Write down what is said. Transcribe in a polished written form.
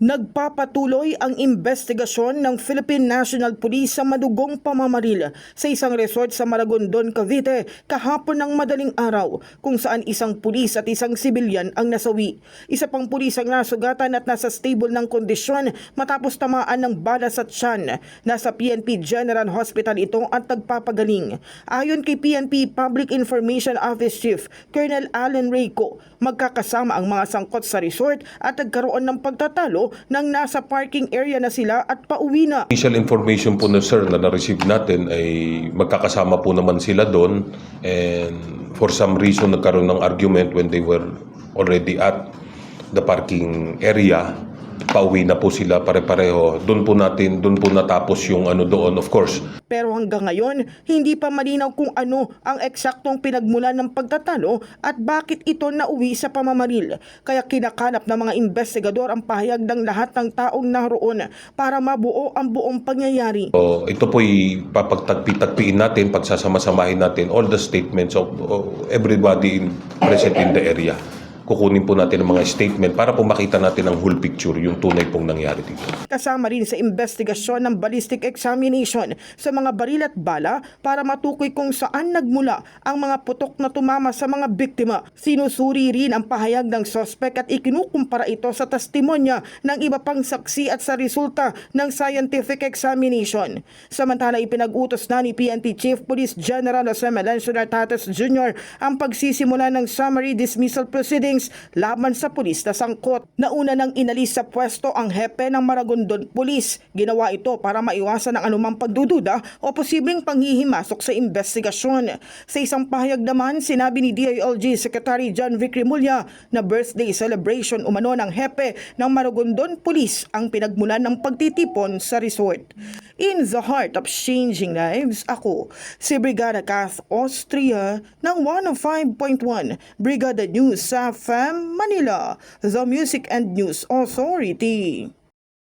Nagpapatuloy ang investigasyon ng Philippine National Police sa madugong pamamaril sa isang resort sa Maragondon, Cavite kahapon ng madaling araw kung saan isang pulis at isang sibilyan ang nasawi. Isa pang pulis ang nasugatan at nasa stable ng kondisyon matapos tamaan ng bala sa tiyan. Nasa PNP General Hospital ito at nagpapagaling. Ayon kay PNP Public Information Office Chief Colonel Allen Reyco, magkakasama ang mga sangkot sa resort at nagkaroon ng pagtatalo nang nasa parking area na sila at pauwi na. Initial information po na sir na na-receive natin ay magkakasama po naman sila doon, and for some reason nagkaroon ng argument when they were already at the parking area. Pauwi na po sila pare-pareho. Doon po natapos yung doon, of course. Pero hanggang ngayon, hindi pa malinaw kung ano ang eksaktong pinagmulan ng pagtatalo at bakit ito nauwi sa pamamaril. Kaya kinakalap ng mga investigador ang pahayag ng lahat ng taong naroon para mabuo ang buong pangyayari. Ito po'y papagtagpi-tagpiin natin, pagsasama-samahin natin all the statements of everybody present in the area. Kukunin po natin ang mga statement para po makita natin ang whole picture, yung tunay pong nangyari dito. Kasama rin sa investigasyon ng ballistic examination sa mga baril at bala para matukoy kung saan nagmula ang mga putok na tumama sa mga biktima. Sinusuri rin ang pahayag ng suspect at ikinukumpara ito sa testimonya ng iba pang saksi at sa resulta ng scientific examination. Samantala, ipinag-utos na ni PNP Chief Police General Jose Melencio Nartates Jr. ang pagsisimula ng summary dismissal proceedings laban sa pulis na sangkot. Nauna nang inalis sa pwesto ang hepe ng Maragondon Police. Ginawa ito para maiwasan ang anumang pagdududa o posibleng panghihimasok sa investigasyon. Sa isang pahayag naman, sinabi ni DILG Secretary John Vic Remulla na birthday celebration umano ng hepe ng Maragondon Police ang pinagmulan ng pagtitipon sa resort. In the heart of changing lives, ako si Brigada Kath Austria ng 105.1 Brigada News sa FM Manila, the Music and News Authority.